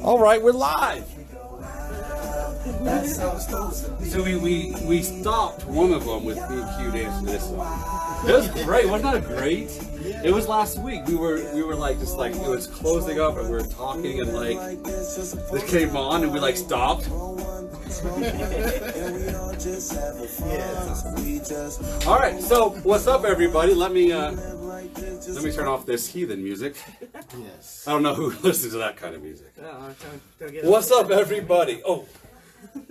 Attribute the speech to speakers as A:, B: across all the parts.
A: All right, we're live. So we stopped one of them with me and Q dancing this song. It was great. Wasn't that great? It was last week. We were like just like it was closing up and we were talking and like this came on and we like stopped. All right. So what's up, everybody? Let me turn off this heathen music. Yes. I don't know who listens to that kind of music. What's up, everybody? Oh,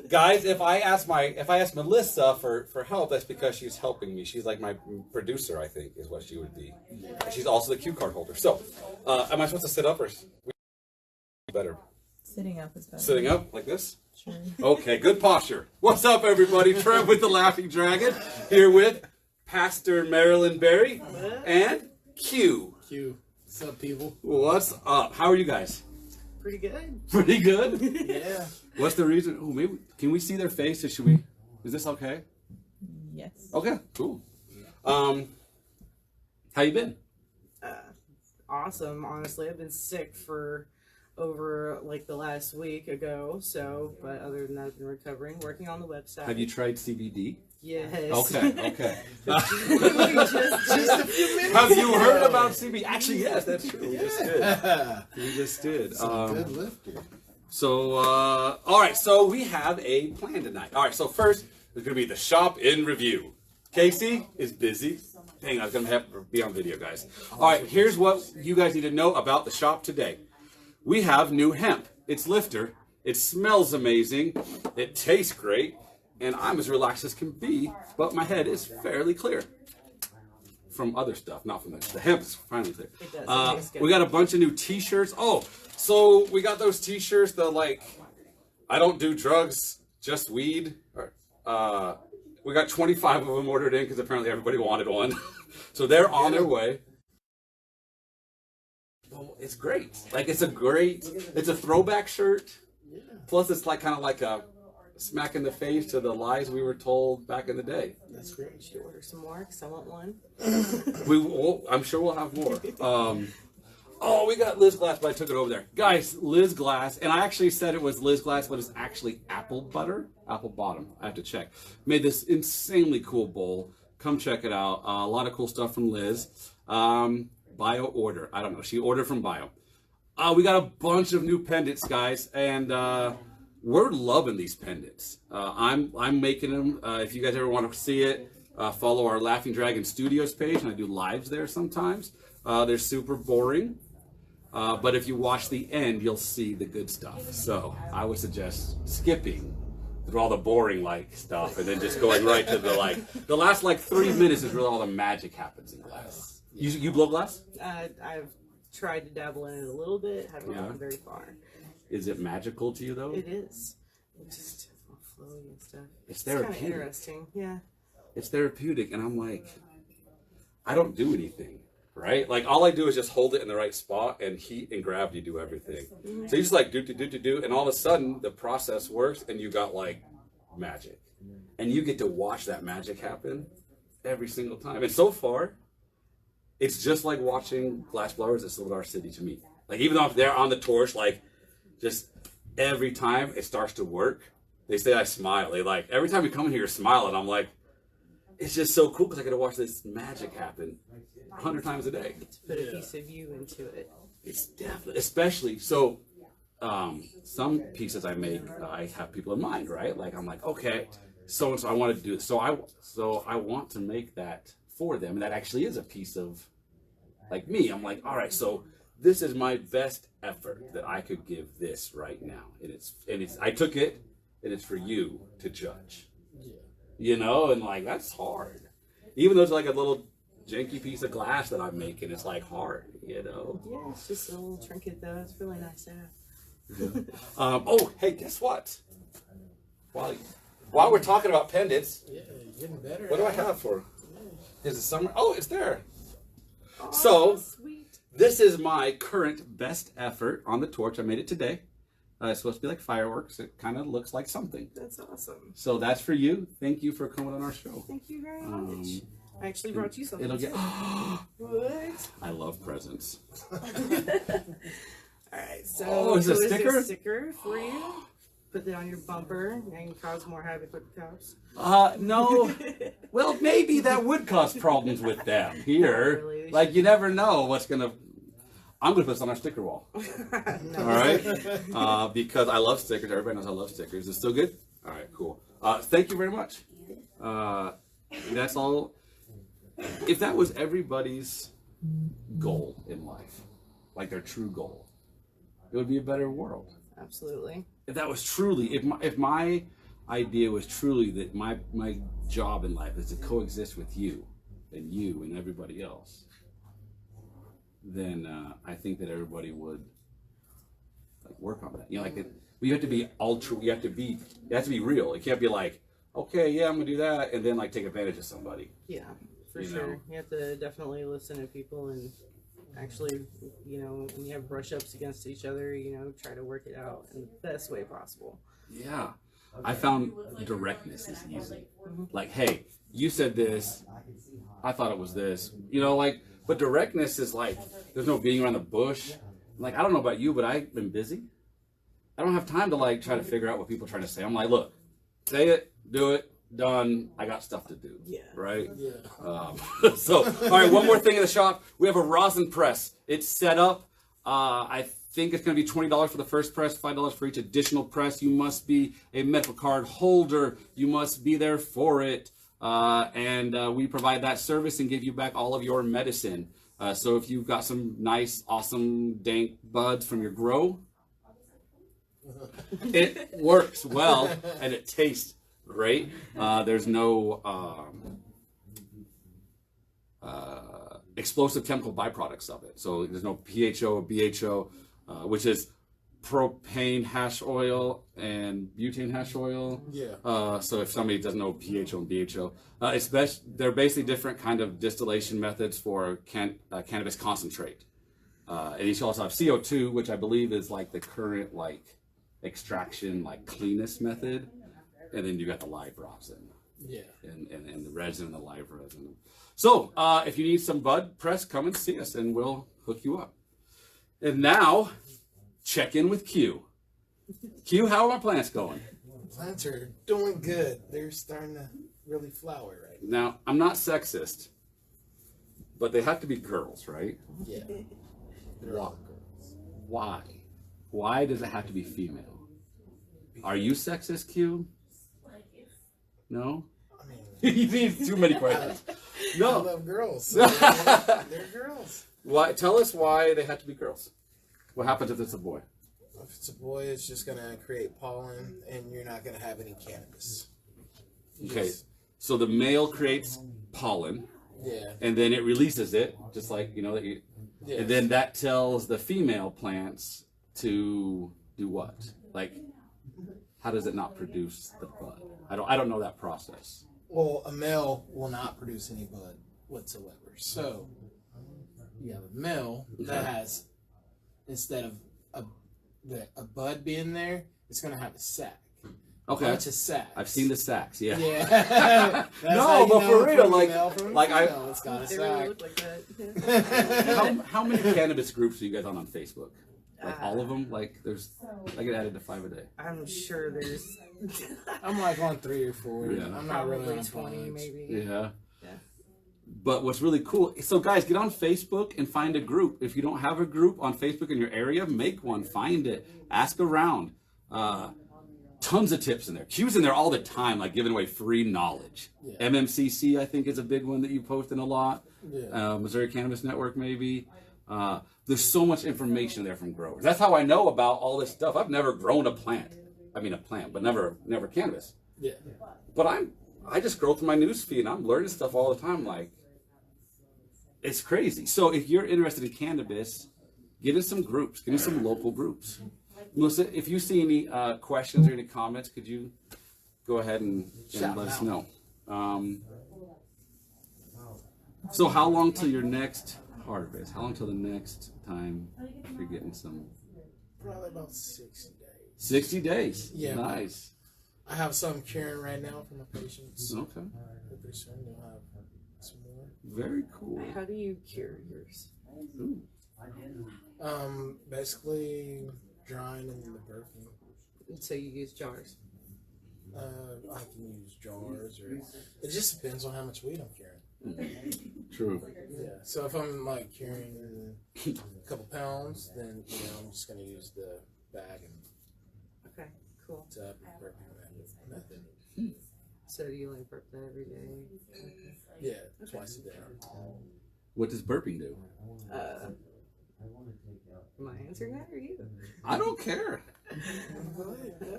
A: guys, if I ask Melissa for help, that's because she's helping me. She's like my producer, I think, is what she would be. And she's also the cue card holder. So, am I supposed to sit up or better?
B: Sitting up is better.
A: Sitting up like this?
B: Sure.
A: Okay, good posture. What's up, everybody? Trent with the Laughing Dragon here with Pastor Marilyn Berry and Q.
C: What's up, people?
A: What's up? How are you guys?
B: Pretty good.
A: Pretty good?
C: Yeah.
A: What's the reason? Oh, maybe can we see their face? Or should we? Is this okay?
B: Yes.
A: Okay, cool. How you been?
B: Awesome. Honestly, I've been sick for over like the last week ago. So, but other than that, I've been recovering, working on the website.
A: Have you tried CBD?
B: Yes.
A: Okay.
B: just a few minutes.
A: Have you heard about CBD? Actually, yes, that's true. We just did.
C: Good lifter.
A: So, all right. So we have a plan tonight. All right. So first, there's gonna be the shop in review. Casey is busy. Dang, I was gonna have to be on video, guys. All right. Here's what you guys need to know about the shop today. We have new hemp. It's lifter. It smells amazing. It tastes great. And I'm as relaxed as can be, but my head is fairly clear. From other stuff, not from this. The hemp is finally clear.
B: It does. It tastes good.
A: We got a bunch of new t-shirts. Oh, so we got those t-shirts, the like, I don't do drugs, just weed. We got 25 of them ordered in because apparently everybody wanted one. So they're on their way. Well, it's great. Like, it's a throwback shirt. Plus it's like kind of like a smack in the face to the lies we were told back in the day.
C: That's great.
B: You should order some more because I want one.
A: I'm sure we'll have more. We got Liz Glass, but I took it over there. Guys, Liz Glass, and I actually said it was Liz Glass, but it's actually apple bottom. I have to check. Made this insanely cool bowl. Come check it out. A lot of cool stuff from Liz. Bio order. I don't know. She ordered from Bio. We got a bunch of new pendants, guys, and we're loving these pendants. I'm making them. If you guys ever want to see it, follow our Laughing Dragon Studios page, and I do lives there sometimes. They're super boring, but if you watch the end, you'll see the good stuff. So I would suggest skipping through all the boring like stuff and then just going right to the last 3 minutes is where all the magic happens in glass. You blow glass?
B: I've tried to dabble in it a little bit. Haven't gotten very far.
A: Is it magical to you though?
B: It is. It's just all flowy and stuff.
A: It's therapeutic.
B: Kind of interesting, yeah.
A: It's therapeutic, and I'm like, I don't do anything, right? Like all I do is just hold it in the right spot, and heat and gravity do everything. So you just like do, and all of a sudden the process works, and you got like magic, and you get to watch that magic happen every single time. And so far, it's just like watching glass blowers at Silver City to me. Like even though they're on the torch, like. Just every time it starts to work, they say I smile. They like, every time you come in here, you're smiling. I'm like, it's just so cool because I get to watch this magic happen 100 times a day.
B: To put a piece of you into it.
A: It's definitely, especially, so some pieces I make, I have people in mind, right? Like, I'm like, okay, so I wanted to do this. So I want to make that for them. And that actually is a piece of, like me. I'm like, all right, so this is my best effort that I could give this right now. And it's I took it and it's for you to judge. Yeah. You know, and like that's hard. Even though it's like a little janky piece of glass that I'm making, it's like hard, you know.
B: Yeah, it's just a little trinket though. It's really nice to have.
A: Hey, guess what? While we're talking about pendants,
C: Getting better.
A: what do I have for? Is it summer? Oh, it's there.
B: Oh,
A: So
B: sweet.
A: This is my current best effort on the torch. I made it today. It's supposed to be like fireworks. It kind of looks like something.
B: That's awesome.
A: So that's for you. Thank you for coming on our show.
B: Thank you very much. I actually brought you something.
A: It'll get.
B: What?
A: I love presents.
B: Alright, so
A: Oh, is it a
B: so
A: sticker?
B: a sticker for you. Put that on your bumper and cause more havoc with the cops.
A: No. Well, maybe that would cause problems with them here.
B: Not really.
A: Like, you never know what's gonna. I'm gonna put this on our sticker wall.
B: No.
A: All right, because I love stickers. Everybody knows I love stickers. Is it still good? All right, cool. Thank you very much. That's all. If that was everybody's goal in life, like their true goal, it would be a better world.
B: Absolutely.
A: If that was truly, if my idea was truly that my job in life is to coexist with you and everybody else, then I think that everybody would like work on that. You know, like you have to be ultra. You have to be real. It can't be like, okay, yeah, I'm gonna do that, and then like take advantage of somebody.
B: Yeah, for
A: You
B: sure.
A: know.
B: You have to definitely listen to people and actually, when you have brush ups against each other, try to work it out in the best way possible.
A: Yeah, I found directness is easy. Like, hey, you said this. I thought it was this. But directness is like, there's no beating around the bush. Like, I don't know about you, but I've been busy. I don't have time to like try to figure out what people are trying to say. I'm like, look, say it, do it, done. I got stuff to do.
B: Yeah.
A: Right?
C: Yeah.
A: So, all right, one more thing in the shop. We have a rosin press. It's set up. I think it's going to be $20 for the first press, $5 for each additional press. You must be a medical card holder. You must be there for it. And we provide that service and give you back all of your medicine. So if you've got some nice, awesome, dank buds from your grow, it works well and it tastes great. There's no explosive chemical byproducts of it. So there's no PHO or BHO, which is propane hash oil and butane hash oil.
C: Yeah.
A: So if somebody doesn't know PHO and BHO, they're basically different kind of distillation methods for cannabis concentrate. And you also have CO2, which I believe is like the current like extraction, like cleanest method. And then you got the live rosin.
C: Yeah.
A: And the resin and the live resin. So if you need some bud press, come and see us and we'll hook you up. And now, check in with Q. Q, how are my plants going?
C: Plants are doing good. They're starting to really flower right
A: Now, I'm not sexist, but they have to be girls, right?
C: now. Yeah. They're all girls.
A: Why? Why does it have to be female? Are you sexist, Q? No?
C: I mean,
A: You need too many questions.
C: I
A: No.
C: love girls. So they're girls.
A: Why? Tell us why they have to be girls. What happens if it's a boy?
C: If it's a boy, it's just going to create pollen, and you're not going to have any cannabis.
A: Okay.
C: Just-
A: So the male creates pollen,
C: Yeah.
A: and then it releases it, just like,
C: Yes.
A: and then that tells the female plants to do what? Like, how does it not produce the bud? I don't know that process.
C: Well, a male will not produce any bud whatsoever. So you have a male that has, instead of a bud being there, it's going to have a sac.
A: Okay.
C: A bunch of sacs.
A: I've seen the sacks, yeah.
C: Yeah. That's
A: No,
C: how you
A: but
C: know
A: for real,
C: from a
A: like-
C: male from a
A: like I-
C: female. It's got a
B: They really
C: sac.
B: look like that.
A: How many cannabis groups are you guys on Facebook? Like all of them? Like I get added to 5 a day.
B: I'm sure there's
C: I'm like on 3 or 4.
A: Yeah.
C: I'm not really
B: probably
C: on
B: 20
C: bunch.
B: maybe.
A: Yeah.
B: Yeah.
A: But what's really cool, so guys, get on Facebook and find a group. If you don't have a group on Facebook in your area, make one, find it, ask around. Tons of tips in there. Q's in there all the time, like giving away free knowledge.
C: Yeah.
A: MMCC, I think, is a big one that you post in a lot.
C: Yeah.
A: Missouri Cannabis Network, maybe. There's so much information there from growers. That's how I know about all this stuff. I've never grown a plant. I mean, a plant, but never cannabis.
C: Yeah.
A: But I just scroll through my news feed and I'm learning stuff all the time. Like, it's crazy. So if you're interested in cannabis, get in some groups, get in some local groups. Melissa, if you see any questions or any comments, could you go ahead and
C: Shout
A: let us
C: out.
A: know? So how long till your next harvest? How long till the next time you're getting some?
C: Probably about 60 days.
A: 60 days.
C: Yeah.
A: Nice.
C: I have some curing right now for my patients.
A: Okay.
C: Pretty soon they'll have some more.
A: Very cool.
B: How do you cure yours?
A: Ooh.
C: Basically drying and then the burping.
B: So you use jars.
C: I can use jars, or it just depends on how much weed I'm carrying.
A: True.
C: Yeah. So if I'm like carrying a couple pounds, then I'm just gonna use the bag and
B: Okay, cool.
C: tub and burping method.
B: So do you like burp that every day?
C: Yeah, twice a day.
A: What does burping do?
B: Am I answering that or you?
A: I don't care.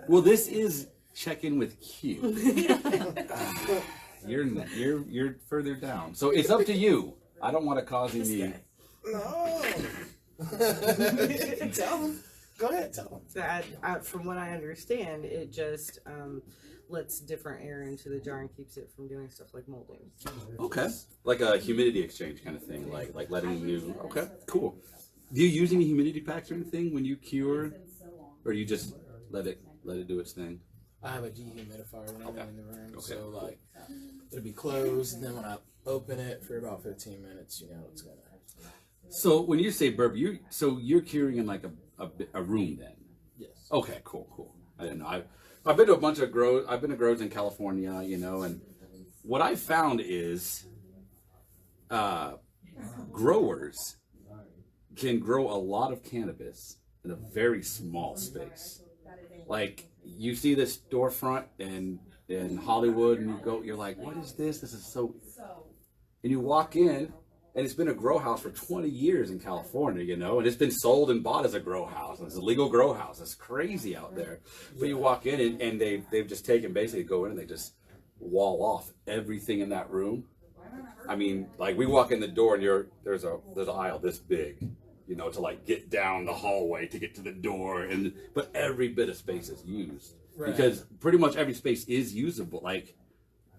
A: Well, this is check in with Q. You're further down, so it's up to you. I don't want to cause any.
C: No. Tell them. Go ahead, tell them.
B: So from what I understand, it just lets different air into the jar and keeps it from doing stuff like molding.
A: Okay, like a humidity exchange kind of thing, like letting new. Okay, cool. Do you use any humidity packs or anything when you cure, or you just let it do its thing?
C: I have a dehumidifier running in the room,
A: Okay.
C: so like it'll be closed, and then when I open it for about 15 minutes, it's gonna.
A: So when you say burp, you're curing in like a room then?
C: Yes.
A: Okay, cool. I didn't know. I've been to a bunch of grows. I've been to grows in California, and what I found is growers can grow a lot of cannabis in a very small space. Like you see this storefront in Hollywood, and you're like, what is this? This is so. And you walk in, and it's been a grow house for 20 years in California, and it's been sold and bought as a grow house. It's a legal grow house. It's crazy out there. But you walk in, and they've just basically go in and they just wall off everything in that room. I mean, like we walk in the door, and there's an aisle this big, to like get down the hallway to get to the door, but every bit of space is used. Right. Because pretty much every space is usable. Like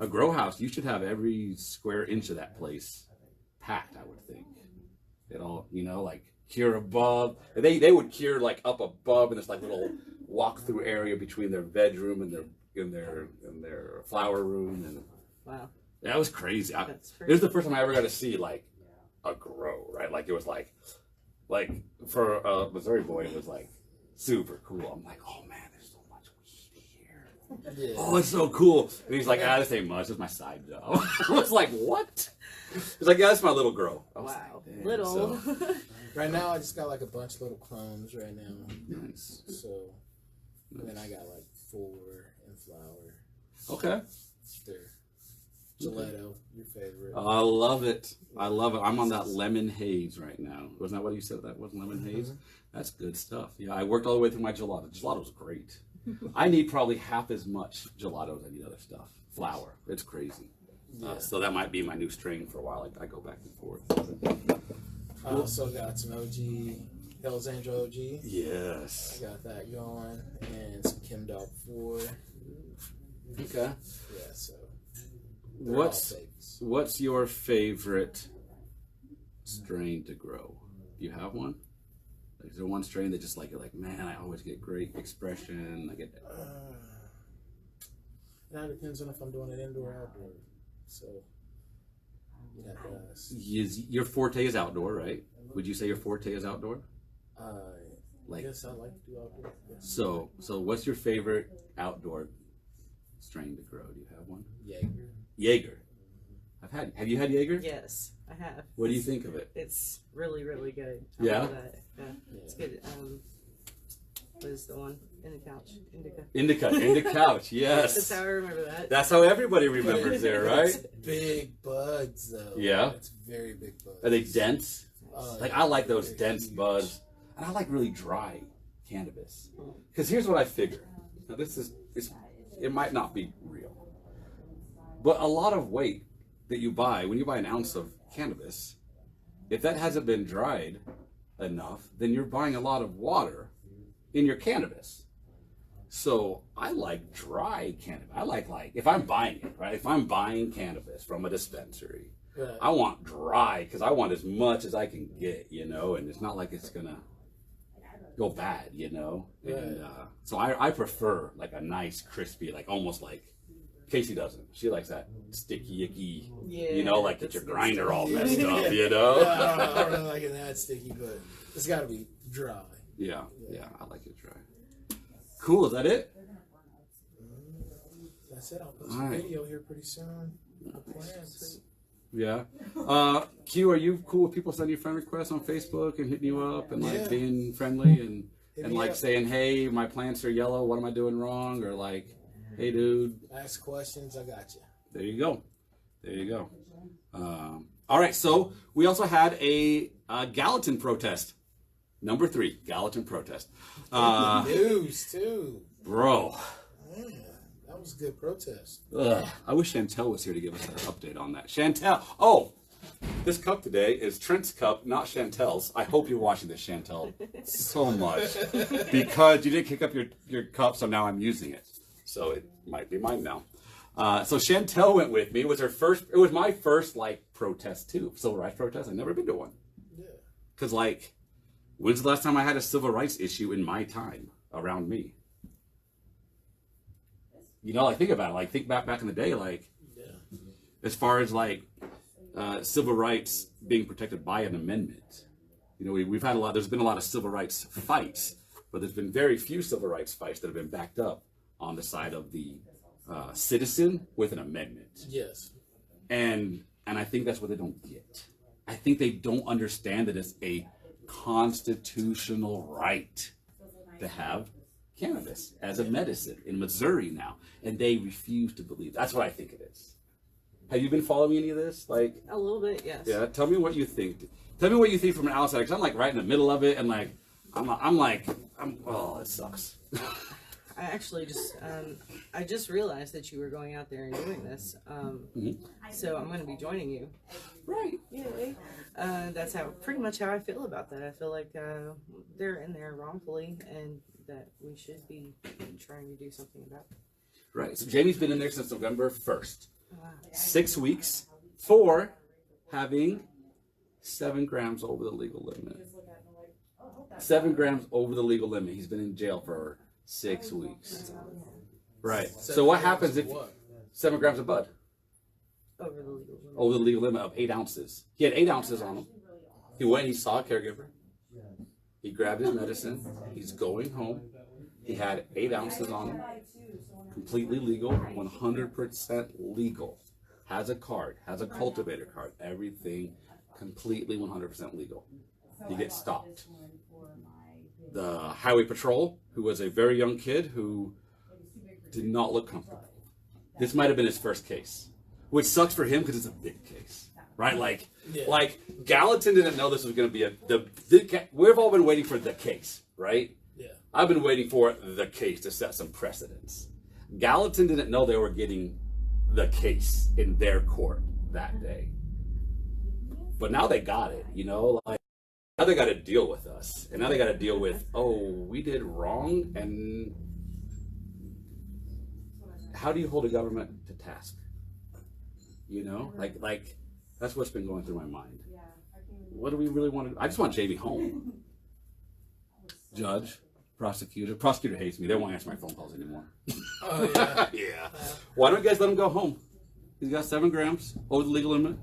A: a grow house, you should have every square inch of that place packed, I would think. It all, like cure above. They would cure like up above in this like little walk-through area between their bedroom and their flower room, and
B: wow,
A: that was crazy.
B: That's
A: It was the first time I ever got to see like a grow, right? Like it was like for a Missouri boy, it was like super cool. I'm like, oh man, there's so much weed here. Yeah. Oh, it's so cool. And he's like, this ain't much. It's my side job. I was like, what? He's like, yeah, that's my little grow.
B: Wow,
A: like,
B: little.
A: So,
C: right now, I just got like a bunch of little clones right now.
A: nice.
C: So, and then I got like 4 in flower.
A: Okay.
C: They're Gelato, your favorite.
A: I love it. I'm on that lemon haze right now. Wasn't that what you said? That was lemon haze? That's good stuff. Yeah, I worked all the way through my gelato. Gelato's great. I need probably half as much gelato as I need other stuff. Flour. It's crazy. Yeah. So that might be my new strain for a while. I go back and forth.
C: I also got some OG, Hell's Angel OG.
A: Yes.
C: I got that going. And some Kim Dog 4.
A: Okay.
C: Yeah, so.
A: What's your favorite strain to grow? Do you have one? Like, is there one strain that just like you're like, man, I always get great expression. I get.
C: That depends on if I'm doing it indoor or outdoor. So.
A: Your forte is outdoor, right? Would you say your forte is outdoor?
C: Yes, I like to do outdoor. Yeah.
A: So what's your favorite outdoor strain to grow? Do you have one?
C: Jaeger.
A: Have you had Jaeger?
B: Yes, I have.
A: What do you think of it?
B: It's really, really good.
A: Yeah?
B: Love that. Yeah, it's good. What is the one? In the couch.
A: In the couch, yes.
B: That's how I remember that.
A: That's how everybody remembers there, right?
C: It's big buds, though.
A: Yeah?
C: It's very big buds.
A: Are they dense? I like those dense buds. And I like really dry cannabis. Because here's what I figure. Now it might not be real. But a lot of weight that you buy, when you buy an ounce of cannabis, if that hasn't been dried enough, then you're buying a lot of water in your cannabis. So I like dry cannabis. I like if I'm buying it, right? If I'm buying cannabis from a dispensary, right. I want dry because I want as much as I can get, and it's not like it's gonna go bad,
C: Right.
A: And so I prefer like a nice crispy, like almost like Casey doesn't. She likes that sticky, icky,
B: Yeah,
A: you know, like get your grinder all
C: Yeah.
A: messed up, you
C: I
A: know?
C: don't really like it that sticky, but it's got to be dry.
A: Yeah, I like it dry. Cool, is that it?
C: That's it. I'll put some video here pretty soon. Plans.
A: Yeah. Q, are you cool with people sending you friend requests on Facebook and hitting you up and like being friendly and like
C: up.
A: saying, hey, my plants are yellow, what am I doing wrong? Or like, hey, dude.
C: Ask questions. I got you.
A: There you go. There you go. All right, so we also had a Gallatin protest. Number 3, Gallatin protest.
C: News, too.
A: Bro.
C: Man, that was a good protest.
A: I wish Chantel was here to give us an update on that. Chantel. Oh, this cup today is Trent's cup, not Chantel's. I hope you're watching this, Chantel, so much. Because you didn't kick up your cup, so now I'm using it. So it might be mine now. So Chantel went with me. It was my first like protest too. Civil rights protest. I've never been to one.
C: Yeah.
A: Cause like, when's the last time I had a civil rights issue in my time around me? You know, like think about it. Like think back in the day. Like, as far as like civil rights being protected by an amendment. You know, we've had there's been a lot of civil rights fights, but there's been very few civil rights fights that have been backed up on the side of the citizen with an amendment.
C: Yes.
A: And I think that's what they don't get. I think they don't understand that it's a constitutional right to have cannabis as a medicine in Missouri now, and they refuse to believe. That's what I think it is. Have you been following any of this? Like
B: A little bit, yes.
A: yeah. Tell me what you think. Tell me what you think from an outsider, because I'm like right in the middle of it, and like oh, it sucks.
B: I actually I just realized that you were going out there and doing this. So I'm going to be joining you.
A: Right.
B: Yay. That's pretty much how I feel about that. I feel like they're in there wrongfully, and that we should be trying to do something about it.
A: Right. So Jamie's been in there since November 1st.
B: Wow.
A: 6 weeks for having 7 grams over the legal limit. 7 grams over the legal limit. He's been in jail for 6 weeks. Right. So what happens if 7 grams of bud?
B: Over the legal limit.
A: Over the legal limit of 8 ounces. He had 8 ounces on him. He went, he saw a caregiver. He grabbed his medicine. He's going home. He had 8 ounces on him. Completely legal, 100% legal. Has a card, has a cultivator card, everything completely 100% legal. He gets stopped. The highway patrol, who was a very young kid who did not look comfortable. This might have been his first case, which sucks for him because it's a big case, right? Like Gallatin didn't know this was going to be we've all been waiting for the case, right?
C: Yeah.
A: I've been waiting for the case to set some precedents. Gallatin didn't know they were getting the case in their court that day. But now they got it, you know? Like, now they got to deal with us. And now they got to deal with, oh, we did wrong. And how do you hold a government to task? You know? Like that's what's been going through my mind. What do we really want to do? I just want Jamie home. Judge. Prosecutor hates me. They won't answer my phone calls anymore.
C: Oh, yeah.
A: Yeah. Why don't you guys let him go home? He's got 7 grams over the legal limit.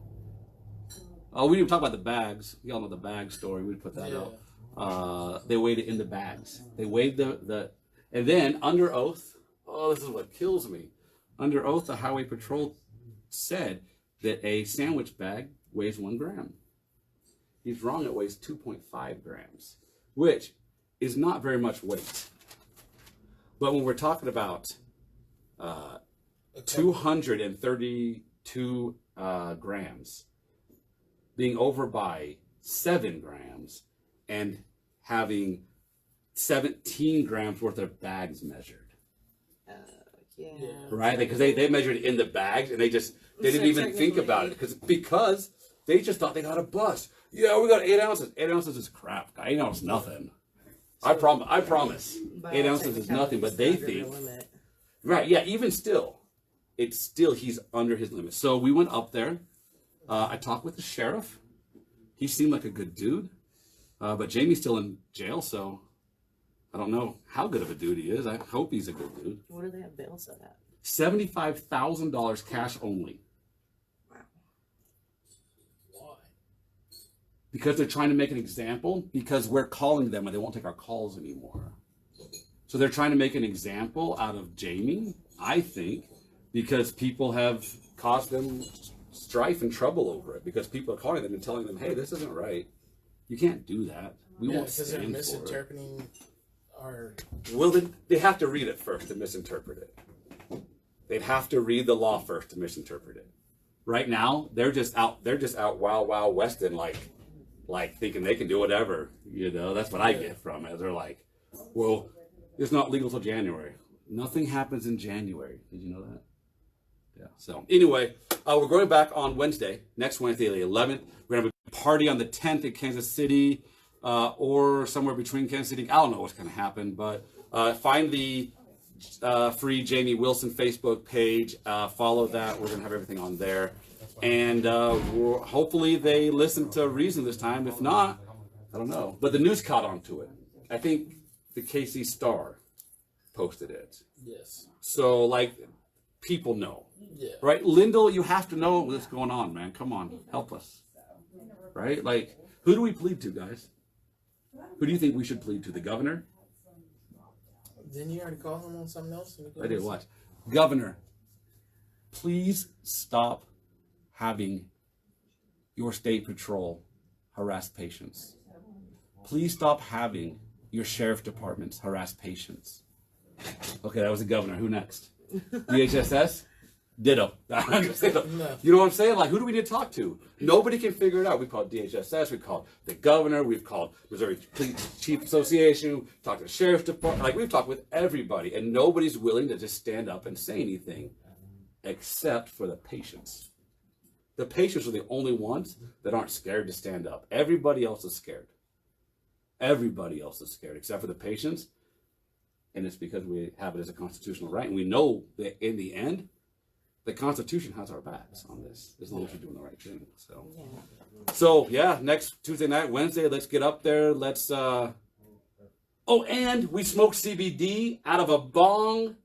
A: Oh, we didn't talk about the bags. Y'all know the bag story. We'd put that out. They weighed it in the bags. They weighed the and then under oath. Oh, this is what kills me. Under oath, the highway patrol said that a sandwich bag weighs 1 gram. He's wrong. It weighs 2.5 grams, which is not very much weight. But when we're talking about 232 grams being over by 7 grams and having 17 grams worth of bags measured.
B: Yeah.
A: Right? Because they measured it in the bags and they didn't even think about it because they just thought they got a bust. Yeah, we got 8 ounces. 8 ounces is crap. 8 ounces is nothing. I promise. 8 ounces is nothing, but they think. Right, yeah, even still, he's under his limit. So we went up there. I talked with the sheriff. He seemed like a good dude. But Jamie's still in jail, so I don't know how good of a dude he is. I hope he's a good dude.
B: What do they have bail set at?
A: $75,000 cash only.
C: Why?
A: Because they're trying to make an example, because we're calling them and they won't take our calls anymore. So they're trying to make an example out of Jamie, I think, because people have caused them strife and trouble over it, because people are calling them and telling them, hey, this isn't right. You can't do that. We won't
C: because they're
A: stand for it.
C: misinterpreting our...
A: Well, they have to read it first to misinterpret it. They'd have to read the law first to misinterpret it. Right now, they're just out wild, wild westing, like thinking they can do whatever. You know, that's what I get from it. They're like, well, it's not legal till January. Nothing happens in January. Did you know that? Yeah. So anyway, we're going back on Wednesday, next Wednesday, the 11th. We're going to have a party on the 10th in Kansas City, or somewhere between Kansas City. I don't know what's going to happen, but find the free Jamie Wilson Facebook page. Follow that. We're going to have everything on there. And hopefully they listen to reason this time. If not, I don't know. But the news caught on to it. I think the KC Star posted it.
C: Yes.
A: So, like, people know.
C: Yeah.
A: Right? Lyndall, you have to know what's going on, man. Come on. Help us. Right? Like, who do we plead to, guys? Who do you think we should plead to? The governor?
C: Didn't you already call him on something else?
A: I did. Watch. Governor, please stop having your state patrol harass patients. Please stop having your sheriff departments harass patients. Okay, that was the governor. Who next? DHSS? Ditto. You know what I'm saying? Like, who do we need to talk to? Nobody can figure it out. We called DHSS. We called the governor. We've called Missouri Chief Association. Talked to the sheriff's department. Like, we've talked with everybody, and nobody's willing to just stand up and say anything, except for the patients. The patients are the only ones that aren't scared to stand up. Everybody else is scared. Everybody else is scared, except for the patients. And it's because we have it as a constitutional right. And we know that in the end, the Constitution has our backs on this, as long as we're doing the right thing. So yeah, next Tuesday night, Wednesday, let's get up there. Let's, oh, and we smoked CBD out of a bong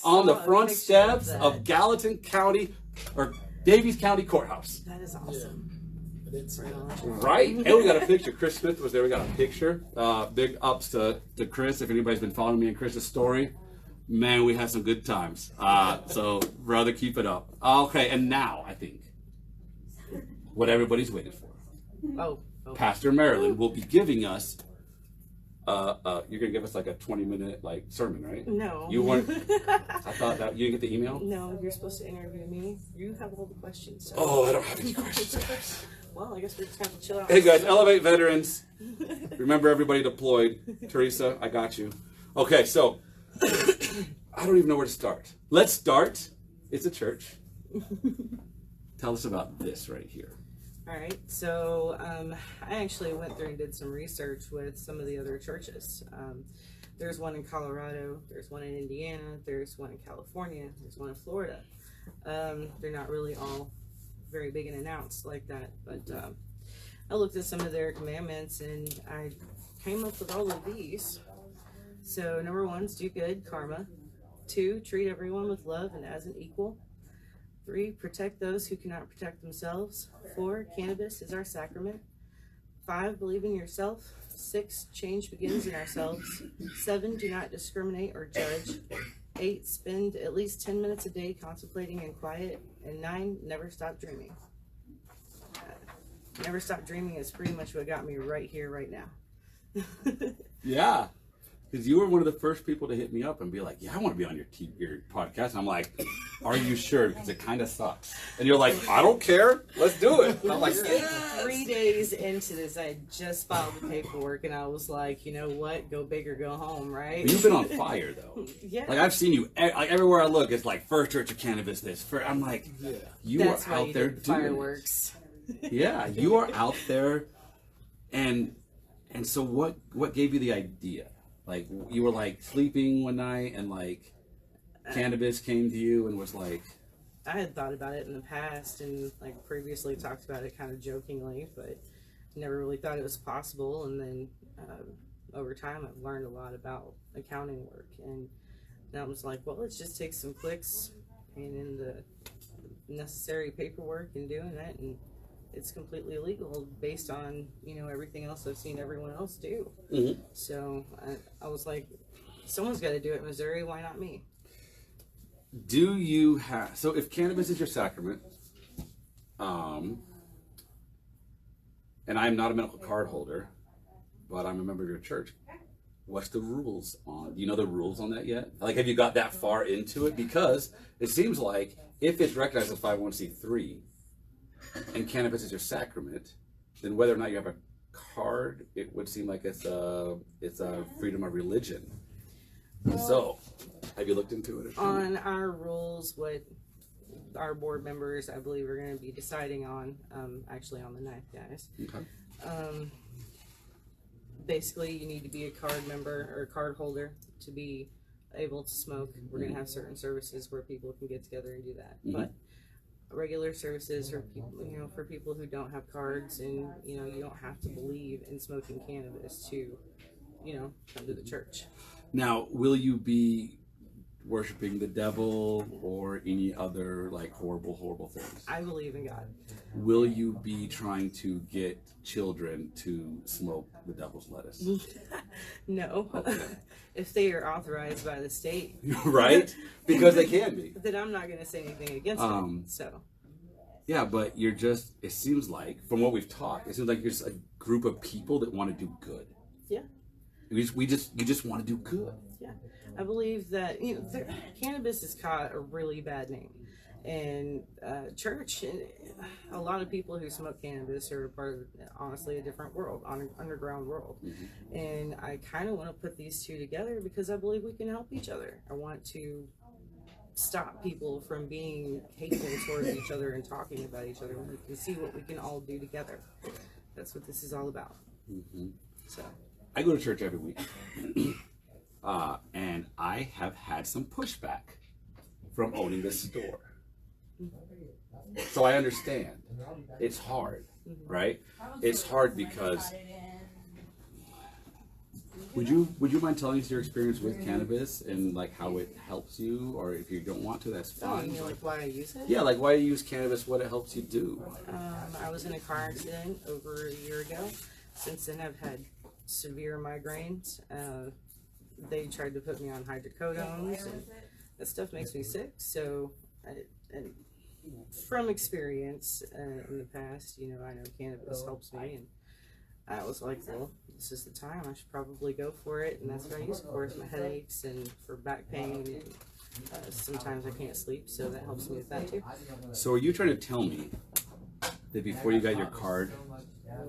A: on the front steps of Gallatin County, or Davies County Courthouse.
B: That is awesome.
A: Right? And we got a picture. Chris Smith was there. We got a picture. Big ups to Chris. If anybody's been following me and Chris's story, man, we had some good times. So, brother, keep it up. Okay, and now, I think, what everybody's waiting for.
B: Oh.
A: Pastor Marilyn will be giving us, you're going to give us like a 20-minute like sermon, right?
B: No.
A: You weren't, I thought that, you didn't get the email?
B: No, you're supposed to interview me. You have all the questions. So.
A: Oh, I don't have any questions, guys.
B: Well, I guess we're just going to chill out.
A: Hey, guys, elevate veterans. Remember everybody deployed. Teresa, I got you. Okay, so, I don't even know where to start. Let's start. It's a church. Tell us about this right here.
B: All right, so I actually went through and did some research with some of the other churches. There's one in Colorado, there's one in Indiana, there's one in California, there's one in Florida. They're not really all very big and announced like that, but I looked at some of their commandments and I came up with all of these. So number 1 is do good, karma. 2, treat everyone with love and as an equal. 3, protect those who cannot protect themselves. 4, cannabis is our sacrament. 5, believe in yourself. 6, change begins in ourselves. 7, do not discriminate or judge. 8, spend at least 10 minutes a day contemplating in quiet. And 9, never stop dreaming. Never stop dreaming is pretty much what got me right here, right now.
A: Yeah. Because you were one of the first people to hit me up and be like, yeah, I want to be on your podcast. And I'm like, are you sure? Because it kind of sucks. And you're like, I don't care. Let's do it. And I'm like, yes.
B: 3 days into this, I had just filed the paperwork and I was like, you know what? Go big or go home, right?
A: But you've been on fire, though.
B: Yeah.
A: Like, I've seen you, like, everywhere I look, it's like, First Church of Cannabis this. I'm like,
C: Yeah.
A: you
B: That's
A: are
B: why
A: out
B: you
A: there
B: did
A: doing
B: fireworks.
A: it. Yeah, you are out there. And so what gave you the idea? Like, you were like sleeping one night and like Cannabis came to you and was like,
B: I had thought about it in the past and like previously talked about it kind of jokingly, but never really thought it was possible. And then over time, I've learned a lot about accounting work, and And I was like, well, let's just take some clicks, and in the necessary paperwork and doing it, and it's completely legal based on, you know, everything else I've seen everyone else do.
A: Mm-hmm.
B: So I was like, someone's got to do it in Missouri. Why not me?
A: Do you have, so if cannabis is your sacrament, and I'm not a medical card holder, but I'm a member of your church, what's the rules on, do you know the rules on that yet? Like, have you got that far into it? Because it seems like if it's recognized as 501c3 and cannabis is your sacrament, then whether or not you have a card, it would seem like it's a freedom of religion. So, have you looked into it?
B: On our rules, what our board members, I believe, are going to be deciding on, actually on the 9th, guys.
A: Okay.
B: Basically, you need to be a card member or a card holder to be able to smoke. We're going to have certain services where people can get together and do that.
A: Mm-hmm.
B: But regular services for people, you know, for people who don't have cards, and, you know, you don't have to believe in smoking cannabis to, you know, come to the church.
A: Now, will you be worshiping the devil or any other like horrible things?
B: I believe in God.
A: Will you be trying to get children to smoke the devil's lettuce?
B: No.
A: Okay.
B: If they are authorized by the state.
A: Right? Because they can be.
B: Then I'm not going to say anything against it. So.
A: Yeah, but you're just, it seems like, from what we've talked, it seems like you're just a group of people that want to do good.
B: Yeah.
A: You just want to do good.
B: Yeah. I believe that, you know, cannabis has caught a really bad name. And church, and a lot of people who smoke cannabis are part of, honestly, a different world, underground world.
A: Mm-hmm.
B: And I kind of want to put these two together because I believe we can help each other. I want to stop people from being hateful towards each other and talking about each other. We can see what we can all do together. That's what this is all about.
A: Mm-hmm.
B: So
A: I go to church every week, and I have had some pushback from owning this store. So I understand. It's hard, right? It's hard because would you mind telling us your experience with cannabis and like how it helps you, or if you don't want to, that's fine.
B: you mean like why I use it?
A: Yeah, like why you use cannabis, what it helps you do.
B: I was in a car accident over a year ago. Since then, I've had severe migraines. They tried to put me on hydrocodones, and that stuff makes me sick. So, and from experience in the past, you know, I know cannabis helps me, and I was like, well, this is the time. I should probably go for it, and that's what I use it for, my headaches and for back pain. Sometimes I can't sleep, so that helps me with that too.
A: So are you trying to tell me that before you got your card,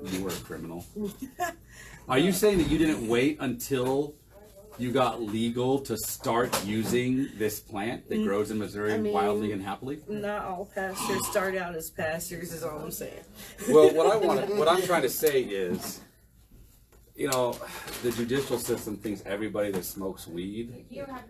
A: you were a criminal? Are you saying that you didn't wait until you got legal to start using this plant that grows in Missouri wildly and happily?
B: Not all pastors start out as pastors, is all I'm saying.
A: Well, what I'm trying to say is, you know, the judicial system thinks everybody that smokes weed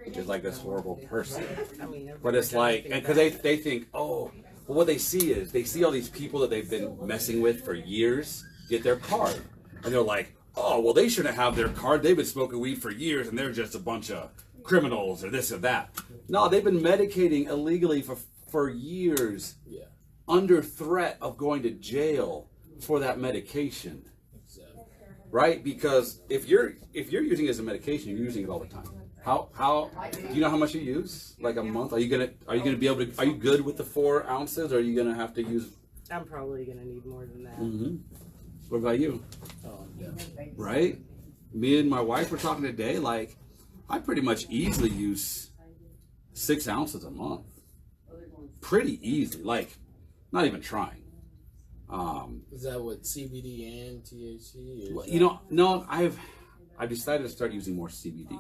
A: is like this horrible person.
B: I mean,
A: But it's like, because they think, oh, well, what they see is they see all these people that they've been messing with for years get their card. And they're like, oh, well, they shouldn't have their card. They've been smoking weed for years and they're just a bunch of criminals or this or that. No, they've been medicating illegally for years, under threat of going to jail for that medication. Right? Because if you're using it as a medication, you're using it all the time. How do you know how much you use? Like a month? Are you gonna be able to? Are you good with the 4 ounces? Or are you gonna have to use?
B: I'm probably gonna need more than that.
A: Mm-hmm. What about you?
C: Oh, yeah.
A: Right? Me and my wife were talking today. Like, I pretty much easily use 6 ounces a month. Pretty easy. Like, not even trying.
C: Is that what CBD and THC?
A: Well, you know, no, I've decided to start using more CBD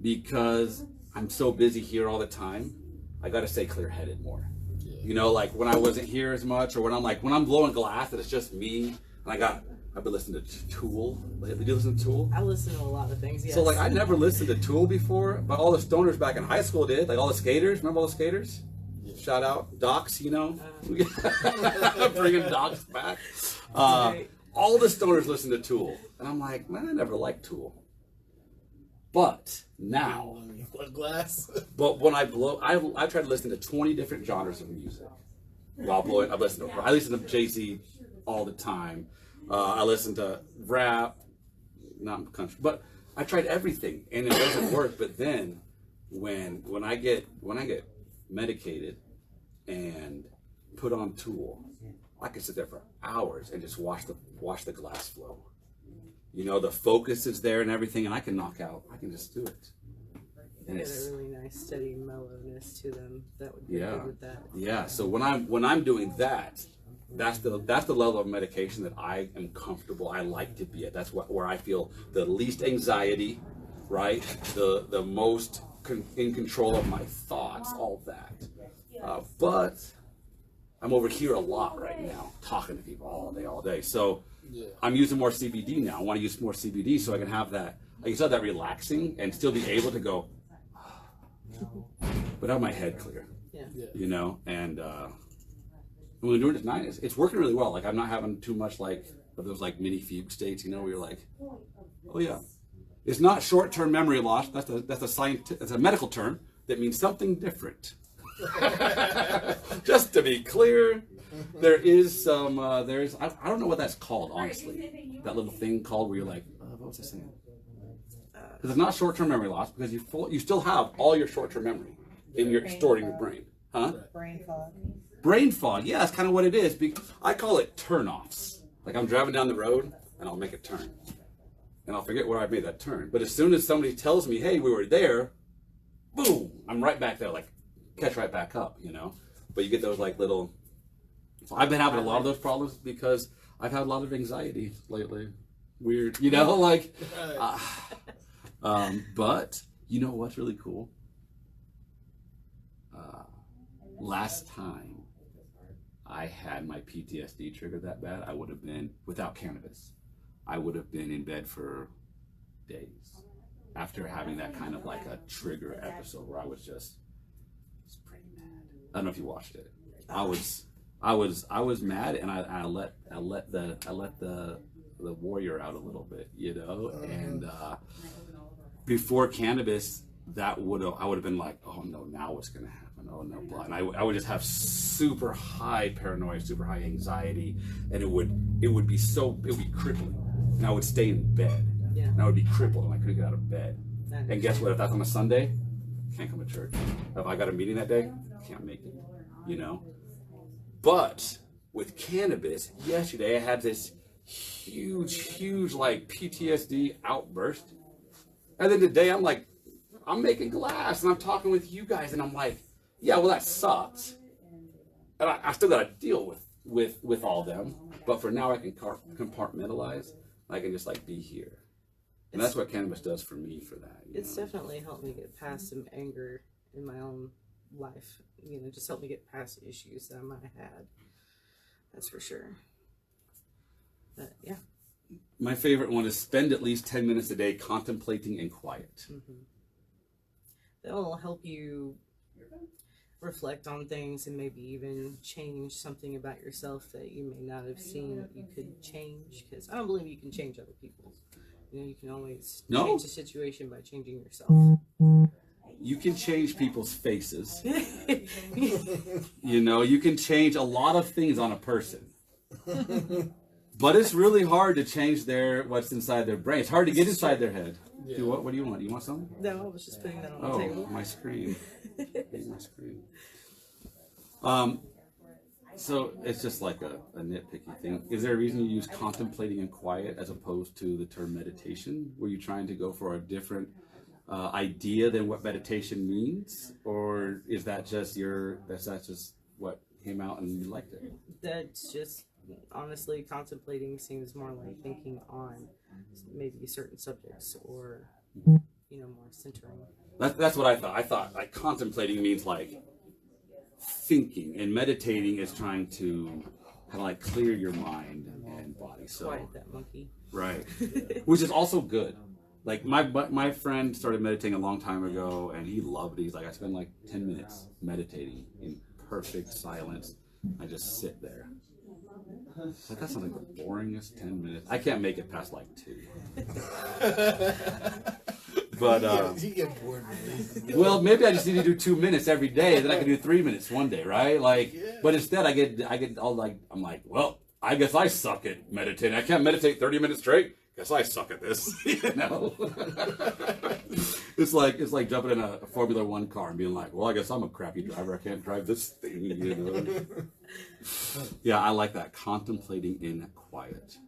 A: because I'm so busy here all the time. I got to stay clear-headed more. Yeah. You know, like when I wasn't here as much, or when I'm blowing glass and it's just me, and I've been listening to Tool. Did you listen to Tool?
B: I listen to a lot of things. Yes.
A: So like I never listened to Tool before, but all the stoners back in high school did. Like all the skaters. Remember all the skaters? Shout out Docs, you know, bringing Docs back. All the stoners listen to Tool, and I'm like, man, I never liked Tool. But now,
C: Blood glass.
A: but when I blow, I try to listen to 20 different genres of music while blowing. I listen to Jay-Z all the time. I listen to rap, not country, but I tried everything and it doesn't work. But then when I get medicated and put on Tool, I can sit there for hours and just watch the glass flow. You know, the focus is there and everything, and I can knock out. I can just do it. And
B: They got a really nice steady mellowness to them. That would be
A: yeah,
B: good with that.
A: yeah. So when I'm doing that, that's the level of medication that I am comfortable. I like to be at. That's where I feel the least anxiety, right? The most in control of my thoughts, all that. But I'm over here a lot right now, talking to people all day. So I'm using more CBD now. I want to use more CBD so I can have that. I can still have that relaxing and still be able to go, but have my head clear.
B: Yeah.
A: You know, and when we're doing it tonight, it's working really well. Like I'm not having too much like of those like mini fugue states. You know, where you're like, oh yeah, it's not short-term memory loss. That's a medical term that means something different. Just to be clear, there is some. I don't know what that's called, honestly. That little thing called where you're like, what was I saying? Because it's not short-term memory loss because you still have all your short-term memory stored in your brain, huh?
B: Brain fog.
A: Brain fog, yeah, that's kind of what it is. I call it turn-offs. Like I'm driving down the road and I'll make a turn, and I'll forget where I made that turn. But as soon as somebody tells me, "Hey, we were there," boom, I'm right back there, like catch right back up, you know. But you get those like little. So I've been having a lot of those problems because I've had a lot of anxiety lately. Weird, you know, like. But you know what's really cool? Last time I had my PTSD triggered that bad, I would have been without cannabis. I would have been in bed for days after having that kind of like a trigger episode where I was pretty mad. I don't know if you watched it. I was mad, and I let the warrior out a little bit, you know. And before cannabis, I would have been like, oh no, now what's gonna happen? Oh no, blah. And I would just have super high paranoia, super high anxiety, and it would be crippling. And I would stay in bed.
B: Yeah.
A: And I would be crippled, and I couldn't get out of bed. And guess what? If that's on a Sunday, can't come to church. If I got a meeting that day, can't make it. You know. But with cannabis, yesterday I had this huge like PTSD outburst, and then today I'm like, I'm making glass and I'm talking with you guys, and I'm like, yeah, well that sucks, and I still got to deal with all them. But for now, I can compartmentalize. I can just like be here, and that's what cannabis does for me. For that,
B: It's definitely helped me get past some anger in my own life. You know, just helped me get past issues that I might have had. That's for sure. But yeah.
A: My favorite one is spend at least 10 minutes a day contemplating in quiet.
B: Mm-hmm. That will help you reflect on things and maybe even change something about yourself that you may not have seen that you could change. Because I don't believe you can change other people. You know, you can always change the situation by changing yourself.
A: You can change people's faces. You know, you can change a lot of things on a person. But it's really hard to change what's inside their brain. It's hard to get inside their head. Yeah. What do you want? You want something?
B: No, I was just putting that on the table.
A: Oh, my screen. My screen. So it's just like a nitpicky thing. Is there a reason you use contemplating in quiet as opposed to the term meditation? Were you trying to go for a different idea than what meditation means, or is that just what came out and you liked it?
B: That's just honestly contemplating seems more like thinking on maybe certain subjects or more centering.
A: That's what I thought. I thought like contemplating means like thinking, and meditating is trying to kind of like clear your mind and body. So
B: quiet that monkey.
A: Right, which is also good. Like my friend started meditating a long time ago, and he loved it. He's like, I spend like 10 minutes meditating in perfect silence. I just sit there. Like, that sounds like the boringest 10 minutes. I can't make it past like 2. But
C: you get bored really.
A: well, maybe I just need to do 2 minutes every day, then I can do 3 minutes one day, right? Like,
C: Yeah.
A: but instead I get all like, I'm like, well, I guess I suck at meditating. I can't meditate 30 minutes straight. Guess I suck at this, you know. It's like jumping in a Formula One car and being like, well, I guess I'm a crappy driver. I can't drive this thing, you know. Yeah, I like that, contemplating in quiet.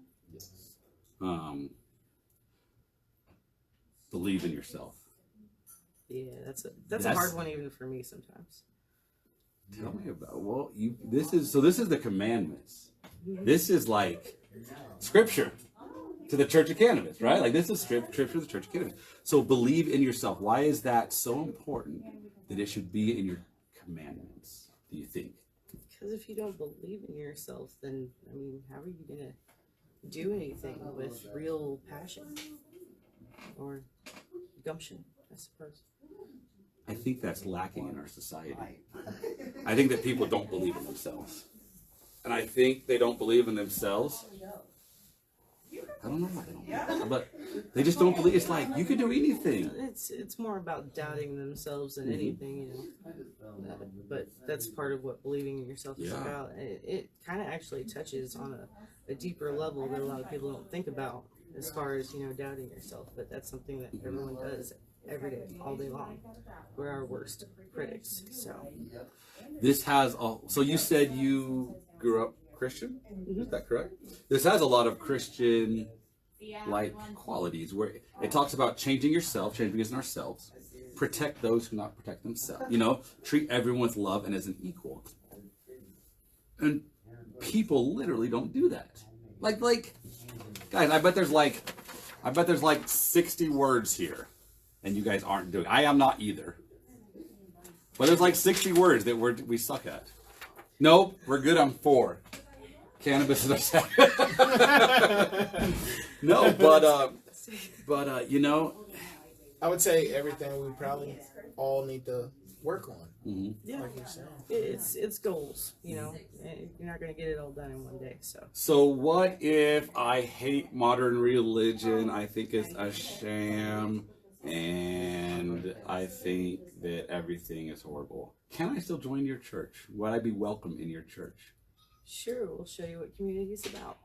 A: Believe in yourself.
B: Yeah, that's a hard one even for me sometimes.
A: Tell me about this is the commandments. This is like scripture to the Church of Cannabis, right? Like this is scripture to the Church of Cannabis. So believe in yourself. Why is that so important that it should be in your commandments, do you think?
B: Because if you don't believe in yourself, then I mean, how are you gonna do anything with real passion or gumption, I suppose?
A: I think that's lacking in our society. I think that people don't believe in themselves. And I think they don't believe in themselves. I don't know why they don't, but they just don't believe. It's like, you can do anything.
B: It's more about doubting themselves than anything, you know. But that's part of what believing in yourself is about. It kind of actually touches on a deeper level that a lot of people don't think about as far as, you know, doubting yourself. But that's something that everyone does every day, all day long. We're our worst critics. So
A: this has so you said you grew up Christian? Is that correct? This has a lot of Christian like qualities where it talks about changing yourself, changing us in ourselves, protect those who not protect themselves. You know, treat everyone with love and as an equal. And people literally don't do that. Like guys, I bet there's like 60 words here, and you guys aren't doing. I am not either. But there's like 60 words that we suck at. Nope, we're good on 4. Cannabis is our second. No, but you know,
C: I would say everything we probably all need to work on.
A: Mm-hmm.
B: yeah,
C: Like you're saying.
B: it's goals. You know, you're not going to get it all done in one day.
A: So what if I hate modern religion? I think it's a sham, and I think that everything is horrible. Can I still join your church? Would I be welcome in your church?
B: Sure, we'll show you what community is about.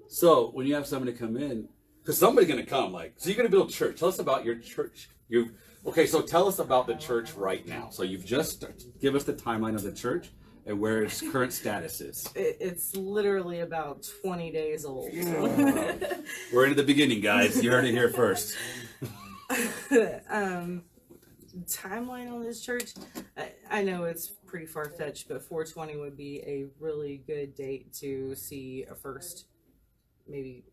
A: So when you have somebody come in, because somebody's going to come, like, so you're going to build church. Tell us about your church. Okay, so tell us about the church right now. So you've just give us the timeline of the church and where its current status is.
B: It's literally about 20 days old.
A: We're into the beginning, guys. You heard it here first.
B: Timeline on this church, I know it's pretty far-fetched, but 420 would be a really good date to see a first maybe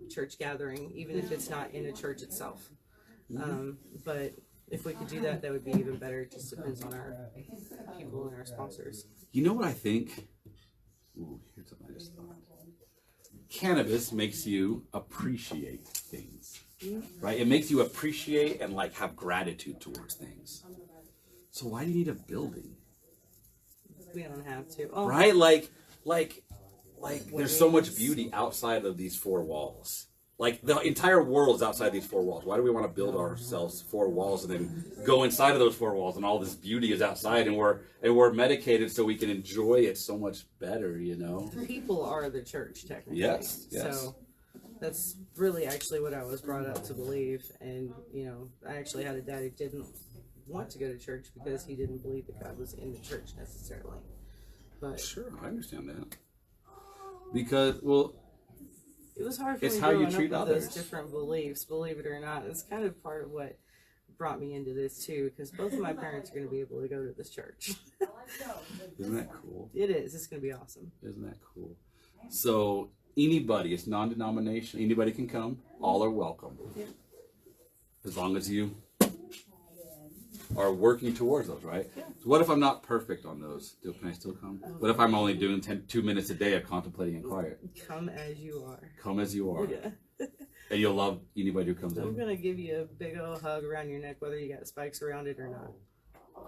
B: church gathering, even if it's not in a church itself. But if we could do that, that would be even better. It just depends on our people and our sponsors.
A: You know what I think? Ooh, here's something I just thought. Cannabis makes you appreciate things. Right? It makes you appreciate and like have gratitude towards things. So why do you need a building?
B: We don't have to. Oh.
A: Right? Like there's so much beauty outside of these 4 walls. Like the entire world is outside these 4 walls. Why do we want to build ourselves 4 walls and then go inside of those 4 walls and all this beauty is outside and we're medicated so we can enjoy it so much better, you know?
B: People are the church, technically.
A: Yes.
B: So that's really actually what I was brought up to believe. And, you know, I actually had a dad who didn't want to go to church because he didn't believe that God was in the church necessarily. But
A: sure, I understand that. Because, well,
B: it was hard for
A: it's
B: me
A: how you
B: growing
A: treat
B: up with
A: others.
B: those different beliefs, believe it or not. It's kind of part of what brought me into this too, because both of my parents are going to be able to go to this church.
A: Isn't that cool?
B: It is. It's going to be awesome.
A: Isn't that cool? So anybody, it's non-denominational. Anybody can come. All are welcome.
B: Yeah.
A: As long as you are working towards those, right? Yeah. So what if I'm not perfect on those? Can I still come? What if I'm only doing 2 minutes a day of contemplating and quiet?
B: Come as you are.
A: Come as you are.
B: Yeah.
A: And you'll love anybody who comes
B: I'm
A: in.
B: going to give you a big old hug around your neck, whether you got spikes around it or not.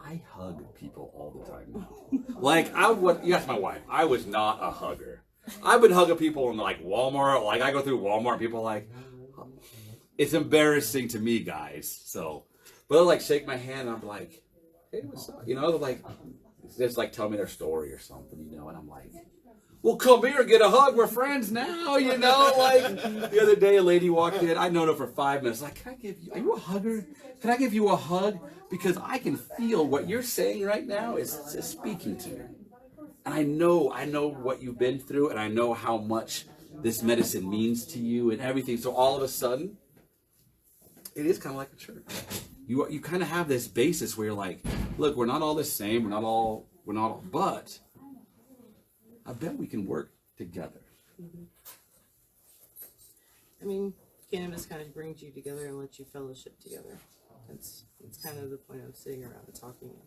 A: I hug people all the time now. You ask my wife, I was not a hugger. I've been hugging people in like Walmart. Like I go through Walmart, people are like, it's embarrassing to me, guys. So, but they'll like shake my hand, and I'm like, hey, what's up? You know, they're like, just like tell me their story or something, you know, and I'm like, well, come here, get a hug. We're friends now, you know. Like the other day, a lady walked in. I'd known her for 5 minutes. Like, can I give you? Are you a hugger? Can I give you a hug? Because I can feel what you're saying right now is speaking to me, and I know what you've been through, and I know how much this medicine means to you and everything. So all of a sudden, it is kind of like a church. You kind of have this basis where you're like, look, we're not all the same. We're not all, but I bet we can work together.
B: I mean, cannabis kind of brings you together and lets you fellowship together. It's kind of the point of sitting around and talking and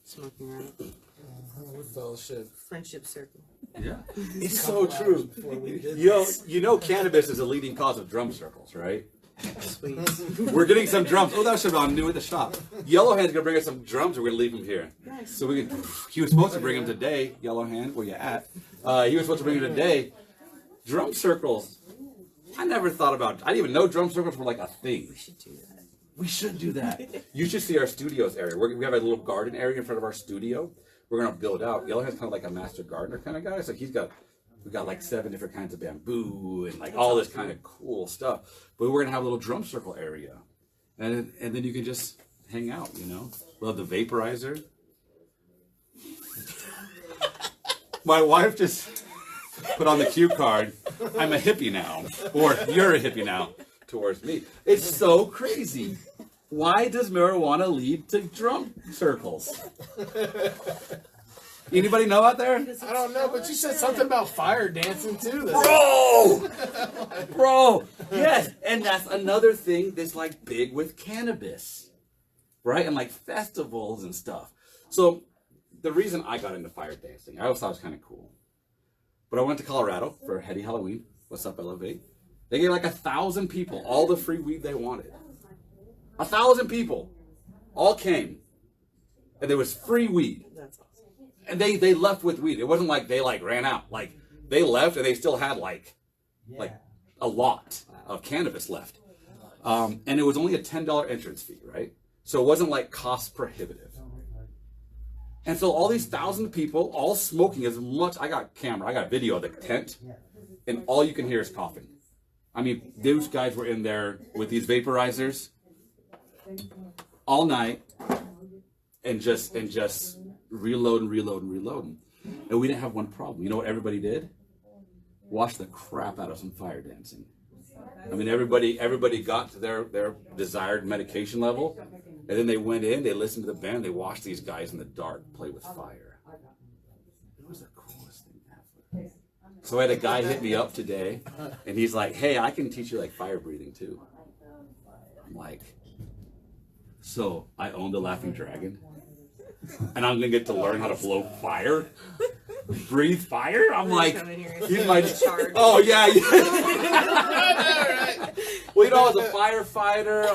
B: smoking around.
C: With fellowship.
B: Friendship circle.
A: Yeah, it's so true. You know, cannabis is a leading cause of drum circles, right?
B: Sweet.
A: We're getting some drums. Oh, that should have been new at the shop. Yellowhand's gonna bring us some drums. We're gonna leave them here.
B: Nice.
A: So we can. He was supposed to bring them today. Yellowhand, where you at? He was supposed to bring them today. Drum circles. I never thought about. I didn't even know drum circles were like a thing.
B: We should do that.
A: We should do that. You should see our studios area. We have a little garden area in front of our studio. We're gonna build out. Yellowhand's kind of like a master gardener kind of guy. So we got like 7 different kinds of bamboo and like all this kind of cool stuff. But we're gonna have a little drum circle area, and then you can just hang out. You know, we'll have the vaporizer. My wife just put on the cue card. I'm a hippie now, or you're a hippie now towards me. It's so crazy. Why does marijuana lead to drum circles? Anybody know out there?
C: I don't know, but you said something about fire dancing too.
A: Bro, yes. And that's another thing that's like big with cannabis, right? And like festivals and stuff. So the reason I got into fire dancing, I always thought it was kind of cool. But I went to Colorado for Heady Halloween. What's up, Elevate? They gave like 1,000 people all the free weed they wanted. 1,000 people all came, and there was free weed.
B: That's awesome.
A: And they left with weed. It wasn't like they like ran out. Like they left and they still had like a lot of cannabis left. And it was only a $10 entrance fee, right? So it wasn't like cost prohibitive. And so all these 1,000 people, all smoking as much. I got video of the tent, and all you can hear is coughing. I mean, those guys were in there with these vaporizers all night, and just reloading. And we didn't have one problem. You know what everybody did? Watch the crap out of some fire dancing. I mean, everybody got to their desired medication level, and then they went in, they listened to the band, they watched these guys in the dark play with fire. It was the coolest thing ever. So I had a guy hit me up today, and he's like, hey, I can teach you like fire breathing too. I'm like, so I own the Laughing Dragon, and I'm gonna get to learn how to blow fire, breathe fire. I'm like, he's my oh yeah. Well, you know, as a firefighter,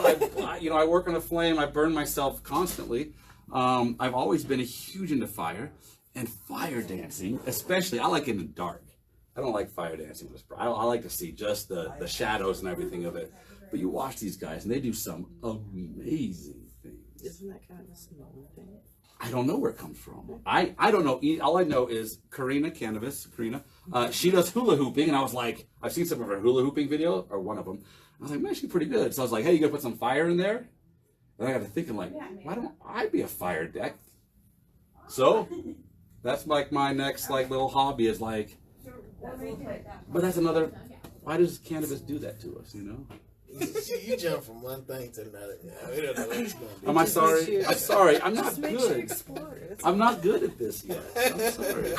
A: I work on a flame. I burn myself constantly. I've always been huge into fire and fire dancing, especially. I like it in the dark. I don't like fire dancing. I like to see just the shadows and everything of it. But you watch these guys, and they do some amazing things.
B: Isn't that kind of a similar thing?
A: I don't know where it comes from. I don't know. All I know is Cannabis, she does hula hooping, and I was like, I've seen some of her hula hooping video, or one of them. I was like, man, she's pretty good. So I was like, hey, you gonna put some fire in there? And I got to thinking, like, why don't I be a fire deck? So that's like my next like little hobby is like, but that's another. Why does cannabis do that to us? You know.
C: You jump from one thing to another. Yeah, we don't know what it's going to do.
A: Am I sorry? I'm sorry. I'm not good.
B: You
A: I'm not good at this yet. I'm sorry.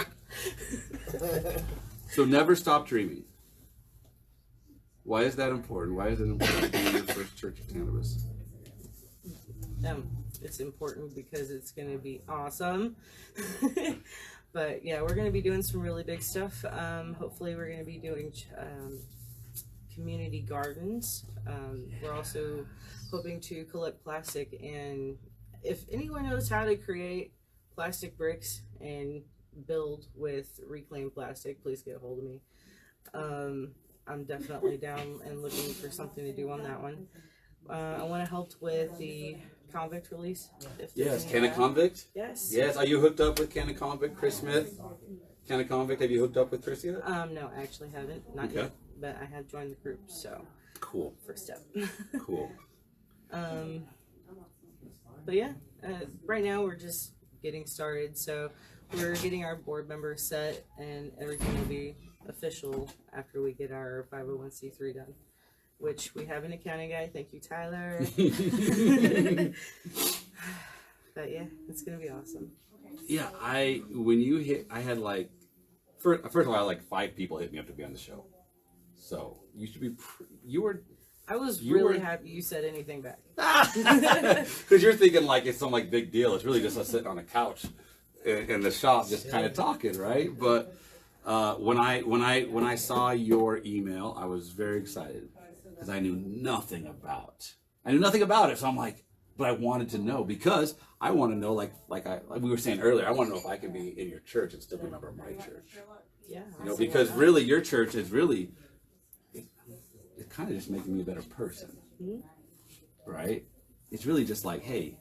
A: So never stop dreaming. Why is that important? Why is it important to be in your first church of cannabis?
B: It's important because it's going to be awesome. But yeah, we're going to be doing some really big stuff. Hopefully we're going to be doing community gardens. We're also hoping to collect plastic, and if anyone knows how to create plastic bricks and build with reclaimed plastic, please get a hold of me. I'm definitely down and looking for something to do on that one. I want to help with the convict release.
A: Yes, Can of Convict?
B: Yes.
A: Yes, are you hooked up with Can of Convict, Chris Smith? Can of Convict, have you hooked up with Chris yet?
B: No, I actually haven't. Not yet. But I have joined the group, so.
A: Cool.
B: First step.
A: Cool.
B: But yeah, right now we're just getting started, so we're getting our board members set, and everything will be official after we get our 501c3 done, which we have an accounting guy. Thank you, Tyler. But yeah, it's gonna be awesome.
A: Yeah, I had like, first of all, I had like 5 people hit me up to be on the show. So you should be,
B: I was really happy you said anything back.
A: Because you're thinking like it's some like big deal. It's really just us sitting on a couch in the shop just kind of talking, right? But when I saw your email, I was very excited because I knew nothing about it. So I'm like, but I wanted to know because I want to know like we were saying earlier, I want to know if I can be in your church and still be a member of my church.
B: Yeah.
A: You know, because really your church is really it's kind of just making me a better person, right? It's really just like, hey,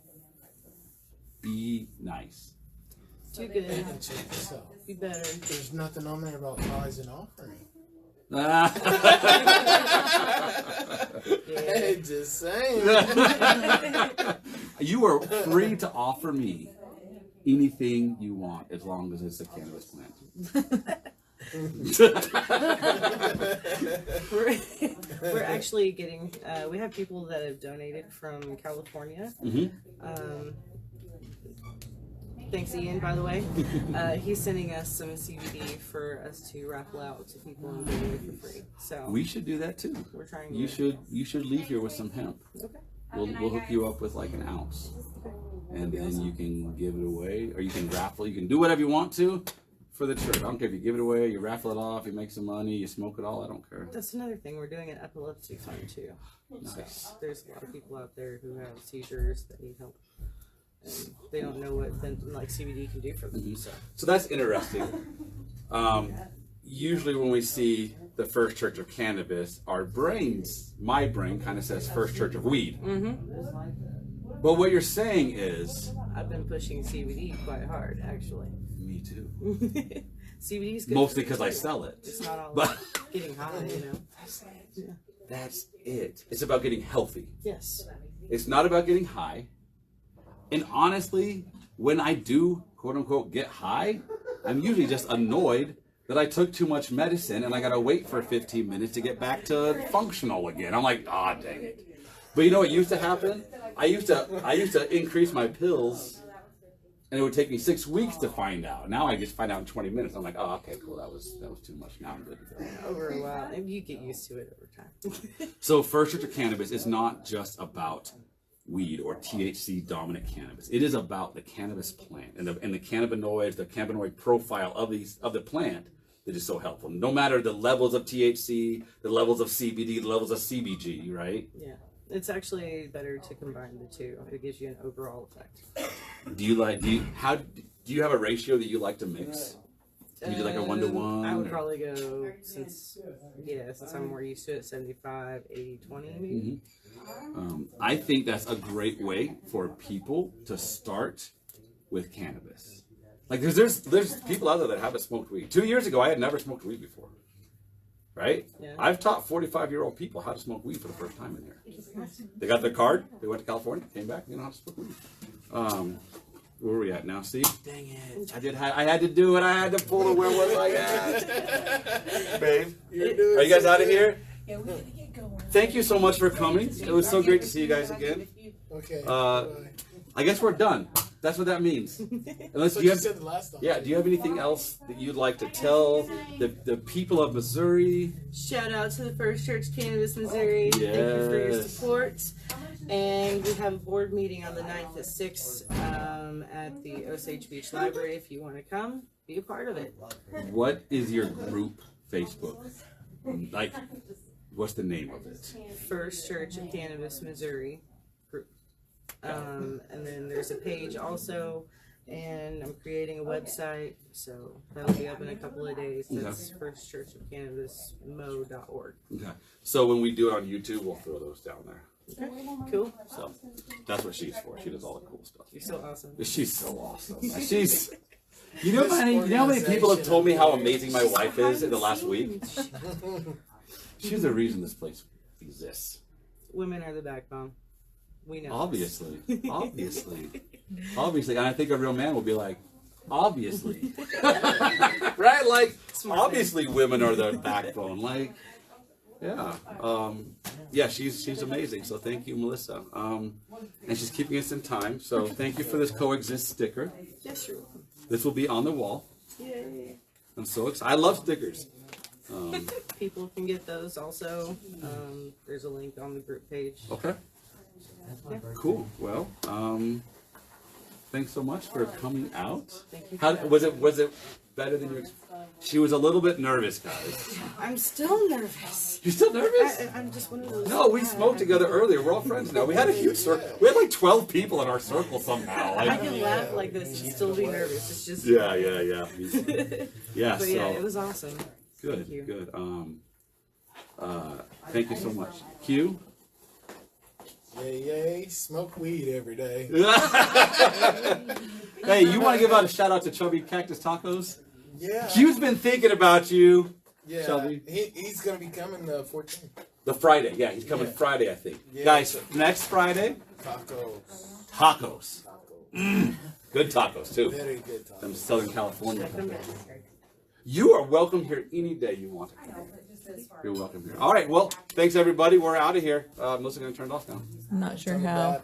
A: be nice.
B: Do good.
C: And check this out.
B: Be better.
C: There's nothing on there about tithes and offering. Hey, just saying.
A: You are free to offer me anything you want as long as it's a cannabis plant.
B: We're actually getting we have people that have donated from California. Thanks, Ian, by the way. He's sending us some CBD for us to raffle out to people and give away for free. So
A: we should do that too.
B: We're trying.
A: You should leave here with some hemp.
B: Okay.
A: We'll hook you up with like an ounce, and then you can give it away, or you can raffle. You can do whatever you want to for the church. I don't care if you give it away, you raffle it off, you make some money, you smoke it all. I don't care.
B: That's another thing. We're doing an epilepsy fund too.
A: Nice.
B: So there's a lot of people out there who have seizures that need help, and they don't know what like CBD can do for them.
A: So that's interesting. Usually when we see the First Church of Cannabis, my brain kind of says First Church of Weed. But what you're saying is,
B: I've been pushing CBD quite hard, actually.
A: Me too.
B: CBD is good.
A: Mostly because I sell it.
B: It's not all about getting high, you know.
A: That's it. It's about getting healthy.
B: Yes.
A: It's not about getting high. And honestly, when I do, quote unquote, get high, I'm usually just annoyed that I took too much medicine and I gotta wait for 15 minutes to get back to functional again. I'm like, ah, dang it. But you know what used to happen? I used to increase my pills, and it would take me 6 weeks to find out. Now I just find out in 20 minutes. I'm like, oh, okay, cool. That was too much. Now I'm good to go.
B: Over a while, and you get used to it over time.
A: So First Church of Cannabis is not just about weed or THC dominant cannabis. It is about the cannabis plant and the cannabinoids, the cannabinoid profile of the plant that is so helpful. No matter the levels of THC, the levels of CBD, the levels of CBG, right?
B: Yeah. It's actually better to combine the two. It gives you an overall effect.
A: Do you have a ratio that you like to mix? Do you do like a 1-to-1?
B: I would probably go, since I'm more used to it, 75, 80, 20 maybe.
A: I think that's a great way for people to start with cannabis. Like there's people out there that haven't smoked weed. 2 years ago, I had never smoked weed before. Right?
B: Yeah.
A: I've taught 45-year-old people how to smoke weed for the first time in here. They got their card, they went to California, came back, they know how to smoke weed. Where are we at now? See? Dang it. I had to do it. I had to pull it. Where was I at? Babe, are you guys out of here?
D: Yeah, we gotta get going.
A: Thank you so much for coming. It was so great to see you guys again.
C: Okay.
A: I guess we're done. That's what that means. Unless
C: you said the last time.
A: Yeah, do you have anything else that you'd like to tell the people of Missouri?
B: Shout out to the First Church Cannabis, Missouri.
A: Yes.
B: Thank you for your support. And we have a board meeting on the 9th at 6 at the Osage Beach Library. If you want to come, be a part of it.
A: What is your group Facebook? Like, what's the name of it?
B: First Church of Cannabis, Missouri group. And then there's a page also and I'm creating a website, so that'll be up in a couple of days. That's First Church of Cannabis mo.org.
A: Okay. So when we do it on YouTube, we'll throw those down there.
B: Okay, cool.
A: So that's what she's for. She does all the cool stuff.
B: You're so awesome.
A: She's so awesome. She's. You know how many people have told me how amazing my wife is in the last week? She's the reason this place exists.
B: Women are the backbone. We know.
A: Obviously. And I think a real man will be like, obviously. Right? Like, obviously women are the backbone. Like, yeah. Yeah, she's amazing. So thank you, Melissa. And she's keeping us in time. So thank you for this coexist sticker.
B: Yes, you're welcome.
A: This will be on the wall.
B: Yay.
A: I'm so excited. I love stickers.
B: People can get those also. There's a link on the group page.
A: Okay.
B: Yeah.
A: Cool. Well, thanks so much for coming out.
B: Thank you.
A: How was it? Was it better than you expected? She was a little bit nervous, guys.
B: I'm still nervous.
A: You're still nervous?
B: I'm just one of those.
A: No, we smoked together earlier. We're all friends now. We had a huge circle. We had like 12 people in our circle somehow.
B: I can laugh like this and still be nervous. It's just.
A: Yeah. Yeah.
B: But yeah, it was awesome.
A: Good.
B: Thank you.
A: Good. Thank you so much. Q.
C: Yay, smoke weed every day.
A: Hey, you want to give out a shout out to Chubby Cactus Tacos?
C: Yeah.
A: Q's been thinking about you.
C: Yeah,
A: Chubby.
C: he's going to be coming the 14th.
A: The Friday, yeah, he's coming Friday, I think.
C: Yeah,
A: Guys, next Friday, tacos. Good tacos, too.
C: Very good tacos.
A: From Southern California. You are welcome here any day you want to come. You're welcome here. All right, well, thanks, everybody. We're out of here. Melissa's going to turn it off now.
D: I'm not sure how.